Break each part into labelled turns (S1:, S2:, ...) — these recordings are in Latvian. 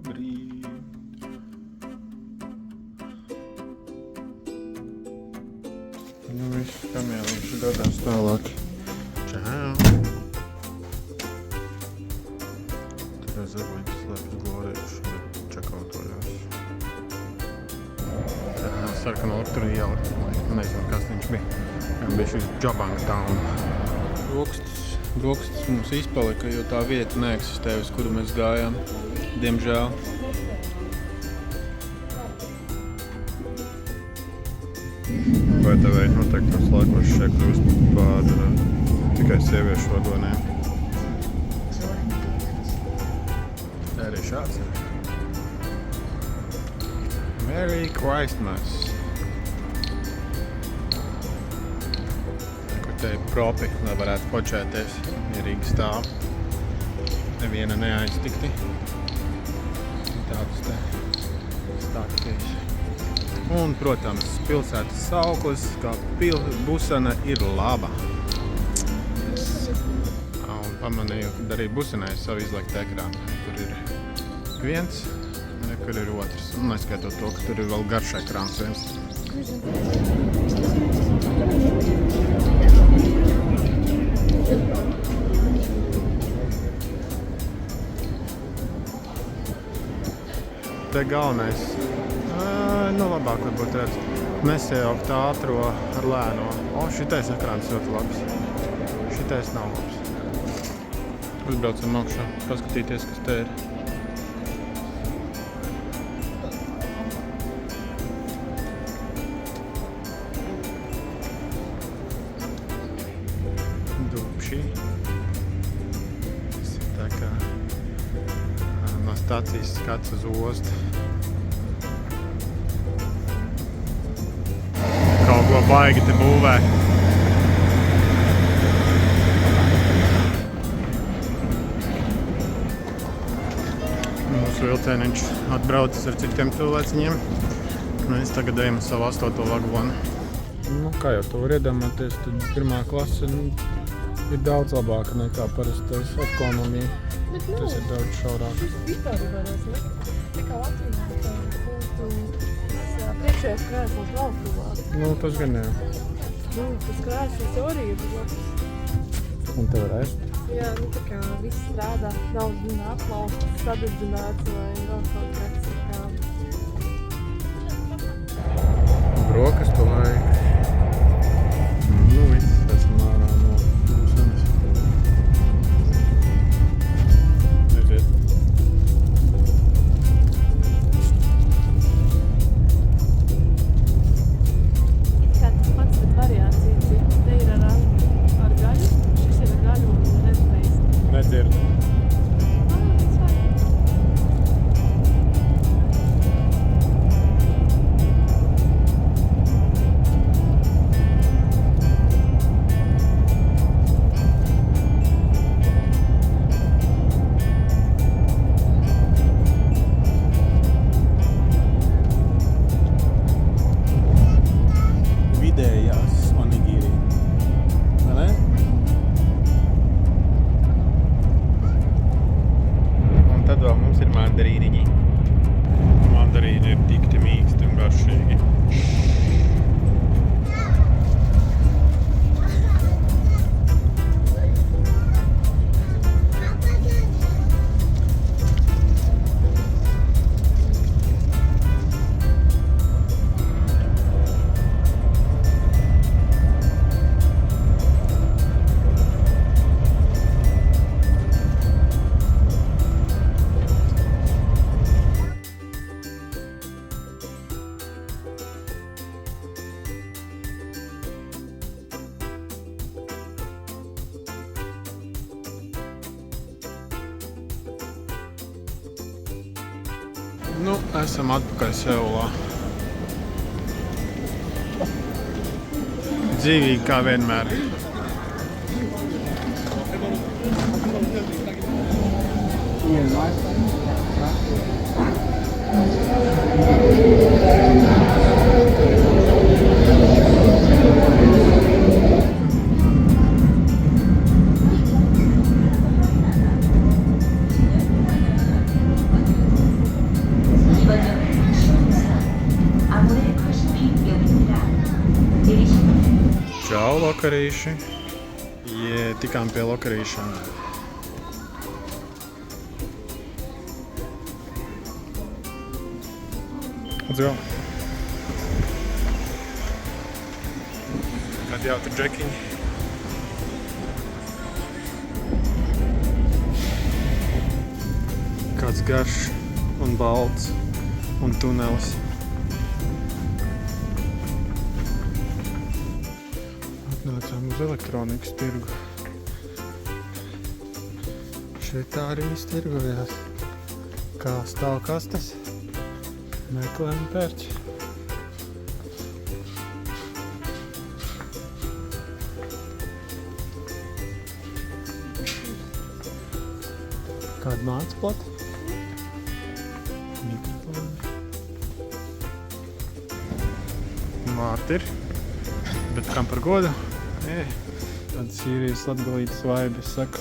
S1: Labrīt! Nu viss, kamēliņš dodas tālāk. Čau! Tur zerliņš slēpjas glorieši, bet čekautojās. Sarkana tur iela, nezinu, kas viņš bija. Bija šis Jabang Town. Brokstas mums izpalika, jo tā vieta neeksistē, uz kuru mēs gājām. Diemžēl. Vai tev vajag noteiktos laikos šeit kļūst pār tikai sieviešu vagoniem? Tā arī šāds ir. Merry Christmas! Te ir propi, lai varētu počēties, mierīgi stāv. Neviena neaiztikti. Tādas te stākties. Un, protams, pilsētas sauklis, kā Busana ir laba. Un pamanīju, ka arī Busanai savu izliekt ekrānu. Tur ir viens, kur ir otrs. Un neskaitot to, ka tur ir vēl garš ekrāns viens. Te galvenais, labāk varbūt redz, nesajaukt ātro ar lēno. Šitais ekrāns ļoti labs. Šitais nav labs. Uzbraucam augšā, paskatīties, kas te ir. Dubši. Tas ir tā kā no stācijas skats uz ostu. Kaut ko baigi te būvē. Mūsu vilcieniņš atbraucis ar citiem cilvēciņiem. Mēs tagad ejam uz savu 8. vagonu. Kā jau to var iedomāties, tad pirmā klase ir daudz labāka nekā parastais ekonomija. Tas ir daudz šaurāk.
S2: Tas vispār varēs, ne? Tā kā Latvijā būtu priekšējais krēsls vēl tuvāk.
S1: Tas gan jā.
S2: Tas krēsls jau arī ir labs.
S1: Un te var ēst?
S2: Jā, tā kā viss strādā, nav aplausts, sadedzināts vai vēl kaut kāds kā.
S1: Brokastu laiks. Viss esam ārā no Busanas. Aiziet.
S2: Kā tas pats, bet variācijas ir. Te ir ar gaļu, šis ir ar gaļu un redz.
S1: Nedzird. Vidējās onigiri. Vai ne? Un tad vēl mums ir mandarīniņi. Mandarīni ir tikti mīksti un garšīgi. Esam atpakaļ Seulā. Dzīvīgi kā vienmēr. lokarīši. Tikām pie lokarīšiem. Let's go. Tad jau tur džekiņi. Kāds garš un balts un tunelis. Atnācām uz elektronikas tirgu. Šeit tā arī viss tirgojās. Kā stāv kastes, meklējam pērķi. Kāda māca plata? Mikrofoni. Vārti ir, bet kam par godu? Tāda Sīrijas latgalītas vibe, es saku.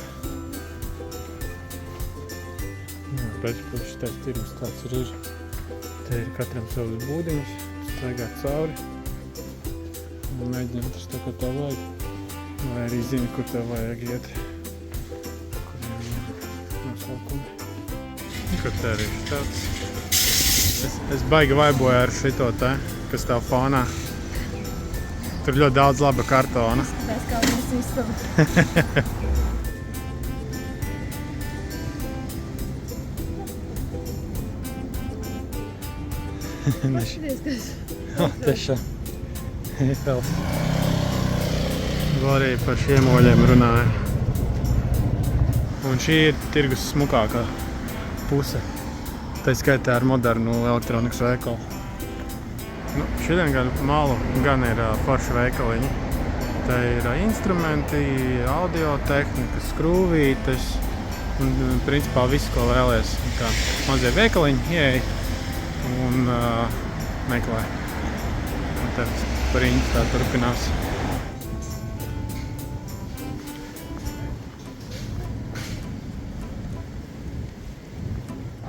S1: Jā, pēc šitais tirgus tāds ir. Te ir katram savas būdiņas, staigāt cauri. Un mēģināt tā, ko tev vajag. Vai arī zini, kur tev vajag iet. Kur te arī tāds. Es baigi vaiboju ar šito te, kas tev fonā. Tur ļoti daudz laba kartona.
S2: Izskatās kā mūsu istaba. Paskaties, kas.
S1: Tiešām. Vēl arī par šiem oļiem runāja. Un šī ir tirgus smukākā puse. Tā skaitā ar modernu elektronikas veikalu. Nu, šodien gan malu gan ir forši veikaliņi. Tā ir instrumenti, audio tehnika, skrūvītes un principā viss, ko vēlies. Kā mazie veikaliņi, ieej un meklē. Un tad par īņķi tā turpinās.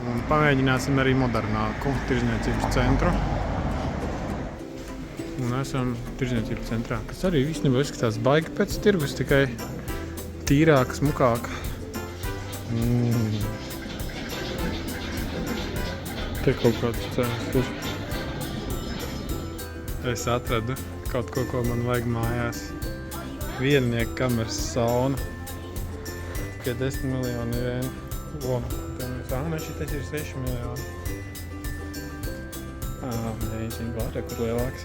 S1: Un pamēģināsim arī modernāku tirdzniecības centru. Un esam tirdzniecības centrā, kas arī īstenībā izskatās baigi pēc tirgus, tikai tīrāka, smukāka. Te kaut kāds cenas ir. Es atradu kaut ko, ko man vajag mājās. Viennieku kameras sauna. Tikai 10 miljoni ir viena. Ne, šitais ir 6 miljoni. Nezinu, vārē, kur lielāks.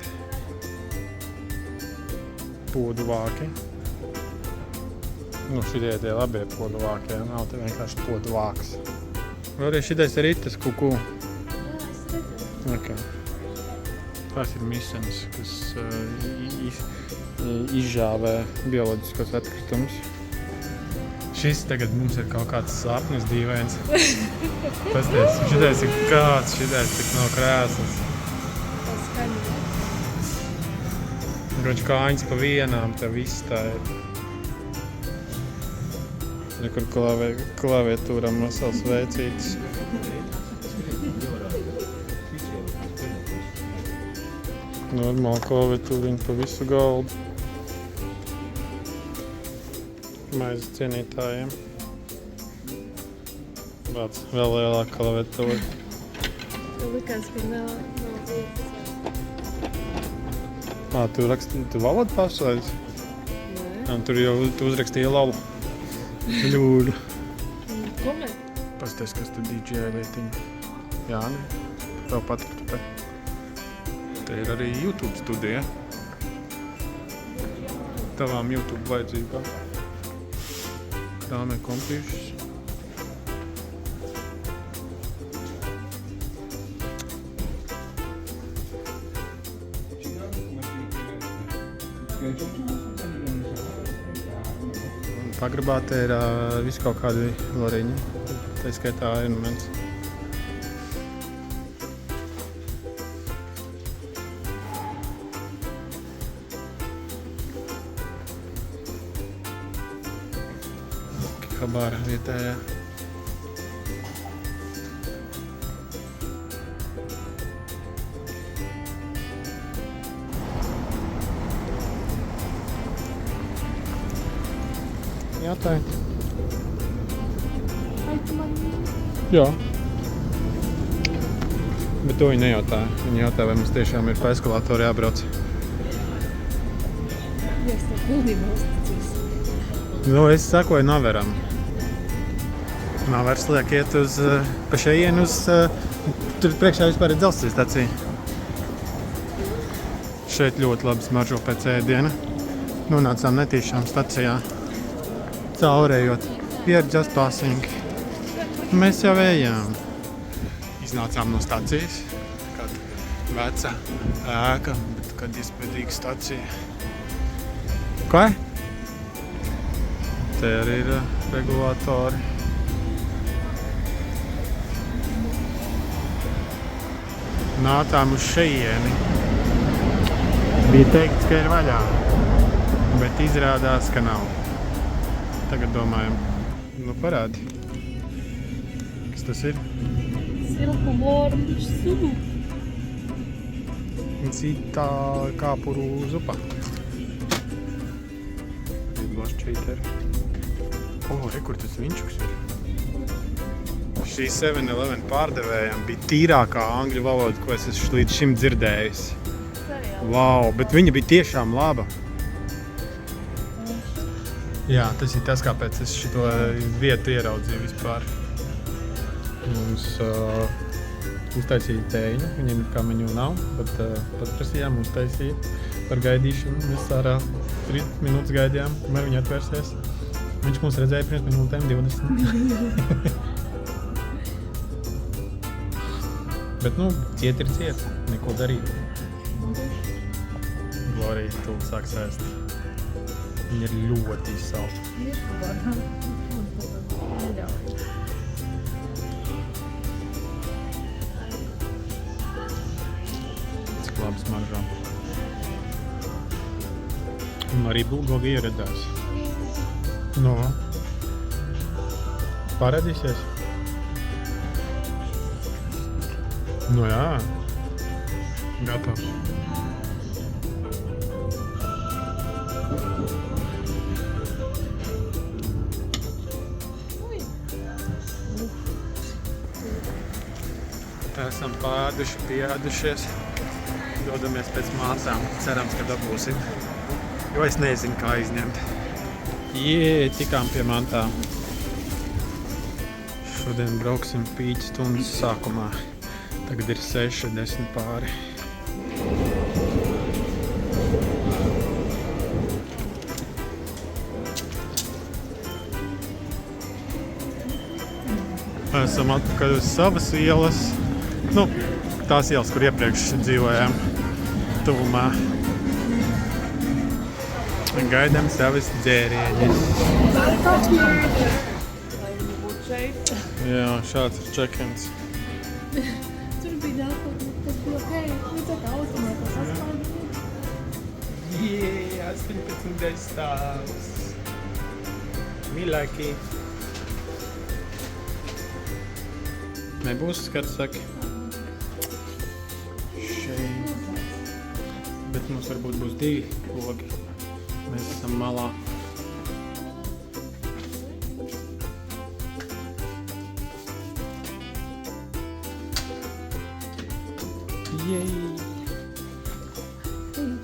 S1: Podu vāki. Nu, šitie tie labie podu vāki, ja? Nav te vienkārši podu vāks. Vai arī šitais ir itas kuku?
S2: Jā, es redzēju.
S1: Okay. Tās ir misenes, kas izžāvē bioloģiskos atkritumus. Šis tagad mums ir kaut kāds sapnis dīvains. Pasties, šitais ir kāds, šitais tik no krēslas.
S2: Tas skaņi.
S1: Groņš kāņas pa vienām, tev viss tā ir. Kur klaviatūram vesels veicītis. Normāli klaviatūriņi pa visu galdu. Maizes cienītājiem. Vāc vēl lielāka klaviatūra.
S2: Tu likās, ka nav vietas.
S1: Tu raksti, tu valodu pārslēdzi?
S2: Nē.
S1: Tur jau tu uzrakstīji lalu. Ļūļu.
S2: Ko mēs?
S1: Pasties, kas tu DJ lietiņa. Jāni, tev patiktu te. Te ir arī YouTube studija. Tavām YouTube vajadzībām. Krāmē kompīšas. Pagrabā te ir visu kaut kādi loriņi. Tā skaitā Ironmans. Habāra vietējā. Jātāja.
S2: Vai tu man...
S1: Jā. Bet to viņi nejautāja. Viņi jautāja, vai mums tiešām ir pa eskalātoru jābrauc.
S2: Ja es tev pilnībā uzticīs.
S1: Nu, es sakoju Naveram. Navers liek iet uz pa šejienu uz... Tur priekšā vispār ir dzelzceļa stacija. Šeit ļoti labi smaržo pēc ēdiena. Nonācām netīšām stacijā. Caurējot. We are just passing. Mēs jau ejām. Iznācām no stacijas. Kad veca ēka, bet kad iespēdīga stacija. Ko? Te arī ir regulātori. Nācām uz šejieni. Bija teikts, ka ir vaļā, bet izrādās, ka nav. Tagad domājam, nu parādi. Kas tas ir?
S2: Silpu vormu supu.
S1: Citā kāpuru zupa. Blašķīteri. Re, kur tas viņčuks ir? Šī 7-Eleven pārdevējām bija tīrākā angļu valoda, ko es esmu līdz šim dzirdējis. Wow, bet viņa bija tiešām laba. Jā, tas ir tas, kāpēc es šito vietu ieraudzīju vispār. Mums uztaisīja tēju, viņiem kā menu nav, bet paprasījām, uztaisīja par gaidīšanu. Mēs ārā 30 minūtes gaidījām, kamēr viņi atvērsies. Viņš mums redzēja pirms minūtēm 20. Bet, nu, ciet ir ciet, neko darīt. Glorija tūl sāk sēst. Viņa ir ļoti izsalta. Cik labi smaržā. Un arī bulgogi ieradās. No. Paradīsies? Nu jā. Gatavs. Tā esam pāduši, pieādušies. Dodamies pēc mācām. Cerams, ka dabūsim. Jo es nezinu, kā izņemt. Tikām pie mantām. Šodien brauksim pīķi stundas sākumā. Tagad ir 6:10 pāri. Esam atpakaļ uz savas ielas. Nu, tās ielas, kur iepriekš dzīvojām tuvumā. Gaidām savas dzērieņas. Jā, šāds ir check-ins.
S2: Tur bija daudz, tas bija okei. Nu, tā kā automētā saspārdīt.
S1: 18 stāvs. Mīļākī. Nebūs skats, saki. Šeit. Bet mums varbūt būs 2 logi. Mēs esam malā. Jej!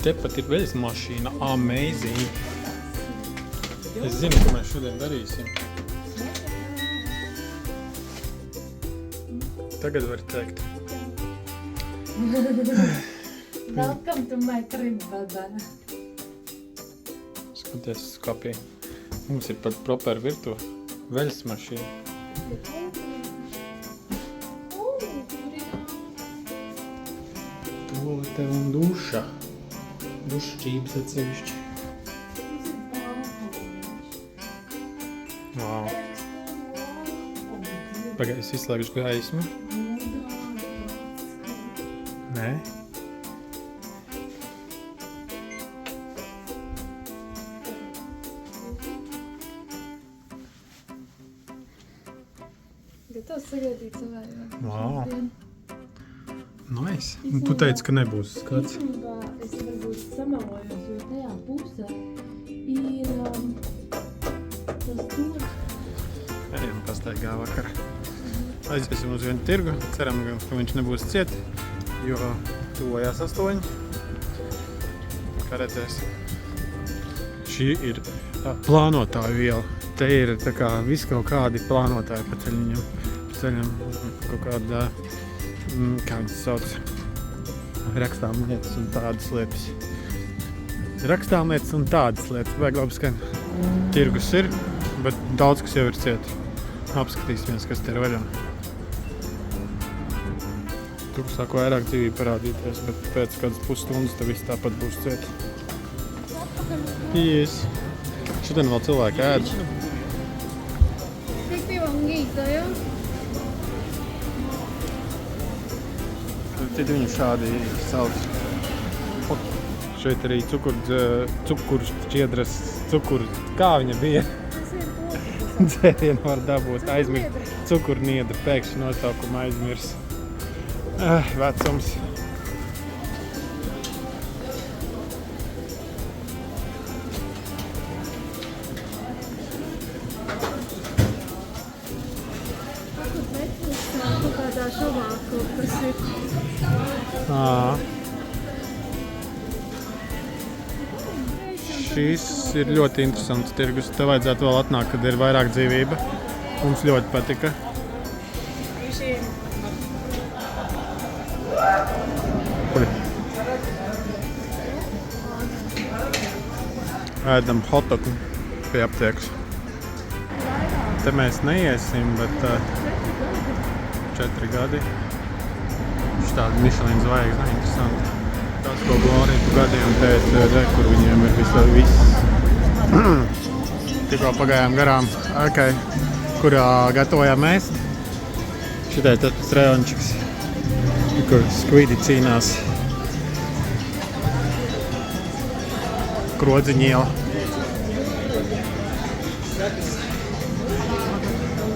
S1: Tepat ir veļas mašīna. Amazing! Es zinu, ko mēs šodien darīsim. Tagad var teikt.
S2: Welcome to my crib, baba.
S1: Skaties skapī. Mums ir pat proper virtuve. Veļas mašīna. Tolete un duša. Dušķības atsevišķi. Wow. Pagaid, es izslēgšu gaismu. Nē.
S2: Gatavs sagaidīt savējā.
S1: Wow. Nice. Un tu teici, ka nebūs skats.
S2: Īstenībā es varbūt samelojos, jo tajā pusē ir
S1: Ejam pastaigā vakar. Aiziesim uz vienu tirgu. Ceram, ka viņš nebūs ciet, jo tuvojās 8. Kā redzēsim. Šī ir plānotāju viela. Te ir tā kā viss kaut kādi plānotāji pa ceļam kaut kāda, kā viņas sauc, rakstām lietas un tādas lietas. Rakstām lietas un tādas lietas. Vajag labi skan. Tirgus ir, bet daudz kas jau ir ciet. Apskatīsimies, kas te ir vaļā. Tur sāk vairāk dzīvību parādīties, bet pēc kādas pusstundas te viss tāpat būs ciet. Yes. Šodien vēl cilvēki ēd. Citi viņu šādi sauc. Šeit arī cukuršķiedras, kā viņa bija? Dzērienu var dabūt, aizmirst. Cukurniedra pēkšņi nosaukumu aizmirs. Vecums. Šīs ir ļoti interesants tirgus. Te vajadzētu vēl atnākt, kad ir vairāk dzīvība. Mums ļoti patika. Ēdam hotdogu pie aptiekas. Te mēs neiesim, bet 4 gadi. Štādi Michelin zvaigzne, interesanti. Tas, ko Glorītu gadiem teica, kur viņiem ir viss. Tikko pagājām garām ēkai, kurā gatavojām ēst. Šitais tas rejončiks, kur skvidi cīnās. Krodziņiela.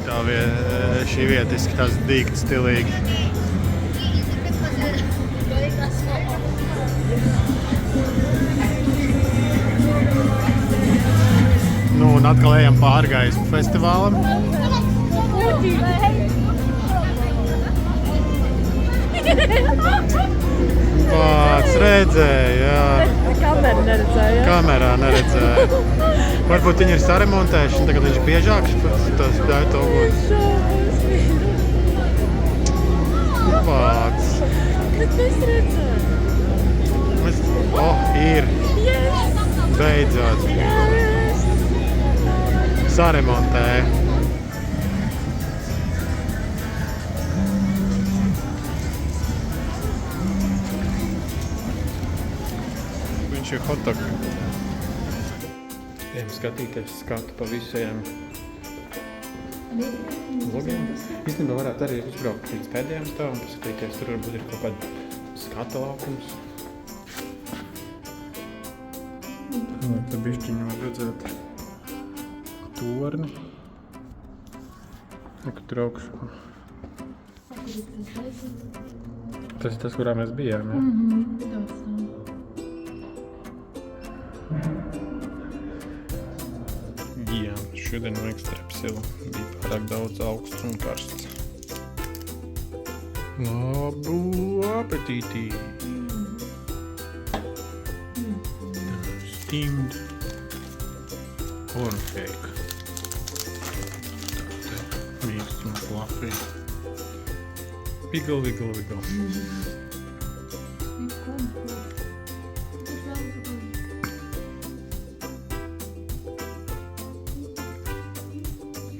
S1: Tā šī vieta izskatās dīgt stilīgi. Nu, un atkal ejam pāri gaismu festivālam. Pats redzēja, jā.
S2: Kamera neredzēja.
S1: Kamerā neredzēja. Varbūt viņi ir saremontējuši, tagad viņš biežāks tos dēļ to gods. Pats.
S2: Bet mēs redzējām.
S1: Ir.
S2: Yes.
S1: Beidzot.
S2: Yes.
S1: Saremontēja. Viņš ir hotdog. Ejam skatīties skatu pa visiem logiem. Īstenībā varētu arī uzbraukt līdz pēdējām stāvam, paskatīties, tur varbūt ir kaut kāda skata laukums. Te bišķiņu var redzēt torni. Tur augšā. Tas ir tas, kurā mēs bijām, ja? Jā, šodien vajag strepsilu. Bija pārāk daudz augsts un karsts. Labu apetītī! Steamed corn cake. Mīksts un fluffy. Wiggle, wiggle, wiggle.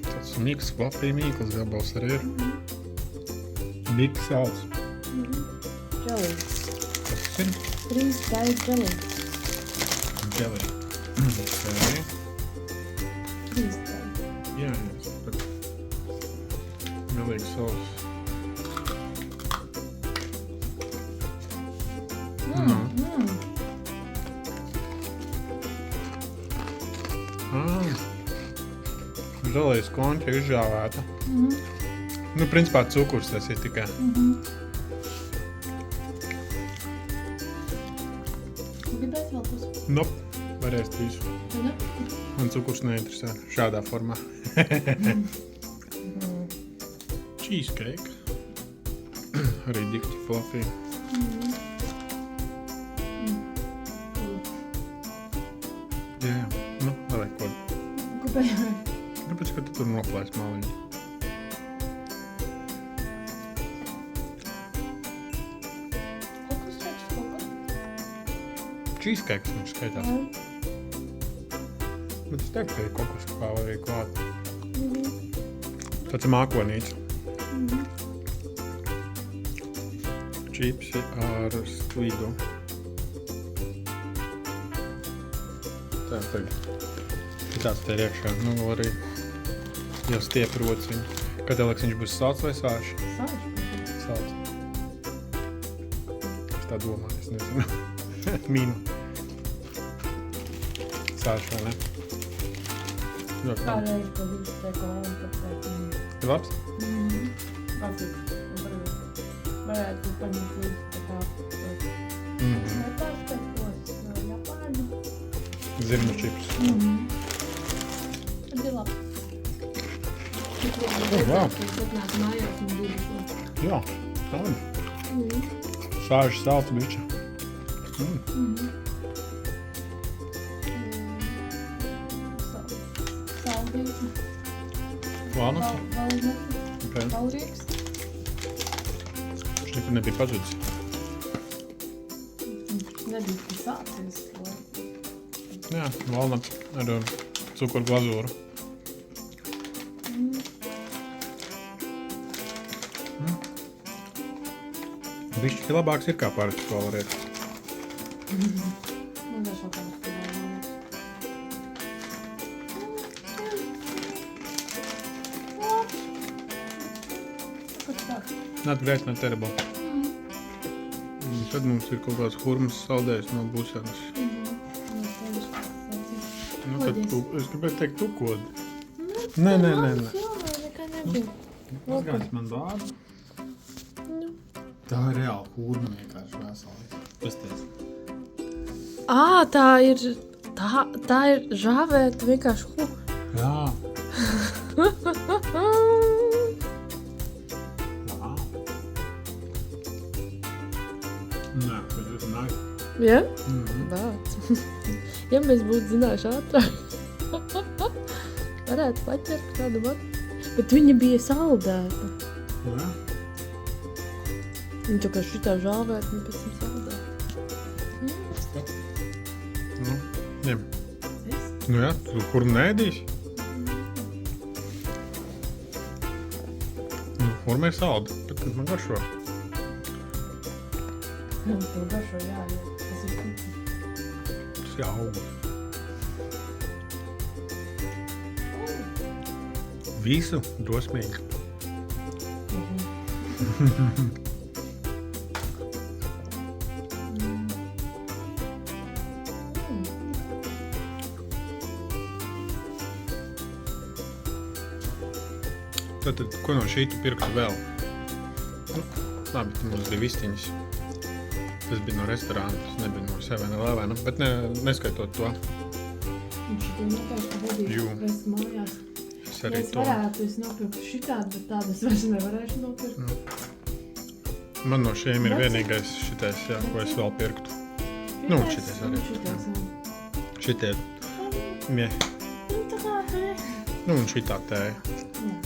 S1: Tāds mīksts, fluffy mīkls gabals arī ir. Big sauce.
S3: Jelly.
S1: Kas tas ir?
S3: Freeze-dried jelly.
S1: Jelly. Okay.
S3: Freeze-dried.
S1: Jā, bet milīgi sauce. Žēlējas konķa izžāvēta. Nu, principā cukurs tas ir tikai.
S3: Gribētu vēl pusi?
S1: Nope, varēst visu.
S2: Nu,
S1: Man cukurs neinteresē šādā formā. Cheesecake. Arī dikti fluffy. Jā, nu, vēl ko.
S2: kāpēc?
S1: Kāpēc, ka tu tur noplēs maliņu?
S2: Kokus teiks, kokus?
S1: Cheesecake viņš skaitās. Bet es teiktu, ka ir kokos kāva arī klāt. Tāds mākonīts. Čipsi ar slīdu. Tā tagad. Tāds te ir iekšā. Nu, arī jau stiep rociņi. Kā tev liekas, viņš būs salds vai sāši?
S2: Sāļš.
S1: Salds. Es tā domāju, es nezinu. Mīnu. Sāši vai ne? Ļoti labi.
S3: Kādreiz pa visu teiko un tāpēc.
S1: Ir labs?
S3: Patīk. Varētu paņemt visu tā kā. Nepārsteigtos Japāņu.
S1: Zirņu čips.
S2: Tas ir labi.
S1: wow.
S2: Es atnācu mājās un divu.
S1: Jā, tāda. Sāži salds bišķi.
S2: Saldīgs.
S1: Valnuts. Okay.
S2: Valrieks.
S1: Viņš nekur nebija pazudis.
S2: Nebija tas sācies.
S1: Jā, valnuts ar cukuru glazūru. Bišķi labāks ir kā parasti valrieks.
S2: Man vēl šokāds tur valrieks.
S1: Not great, not terrible. Tad mums ir kaut kāds hurmas saldējs no busenes. Nu, tad es gribētu teikt tukodi. Nē.
S2: Jā, nekā nebija.
S1: Mazgājas man vārdu. Tā ir reāli hurma vienkārši veseli. Kas tas?
S2: Tā ir žāvēt vienkārši
S1: Jā. Nē, bet tas ir nice.
S2: Ja? Vārds. Ja mēs būtu zinājuši ātrāk, varētu paķert kādu man. Bet viņa bija saldēta.
S1: Jā.
S2: Viņa tā kā šitā žāvēt, un pēc tam saldēta.
S1: Nu, ņem. Nu jā, tu hurmu neēdīsi? Nu, hurma ir salda, bet man garšo.
S2: To garšo jā, jo tas ir kuki.
S1: Tas ir auga. Visu drosmīgi. Tātad, ko no šī tu pirktu vēl? Nu, labi, tu mums bija vistiņas. Tas bija no restorāna, tas nebija no 7-Eleven, bet neskaitot to.
S2: Un šitie noteikti
S1: Jū.
S2: vadīšu, ka es mājās.
S1: Es
S2: Ja
S1: arī
S2: es
S1: to.
S2: varētu, es nopirku šitādu, bet tādu es vairs nevarēšu nopirkt.
S1: Man no šiem ir
S2: Vecais?
S1: vienīgais šitais, jā, ko es vēl pirktu. Nu, šitais arī.
S2: Šitais, jā.
S1: Šitie, mie,
S2: Nu, tā kā,
S1: nu un šitā tēja.
S2: jā, šitā, jā.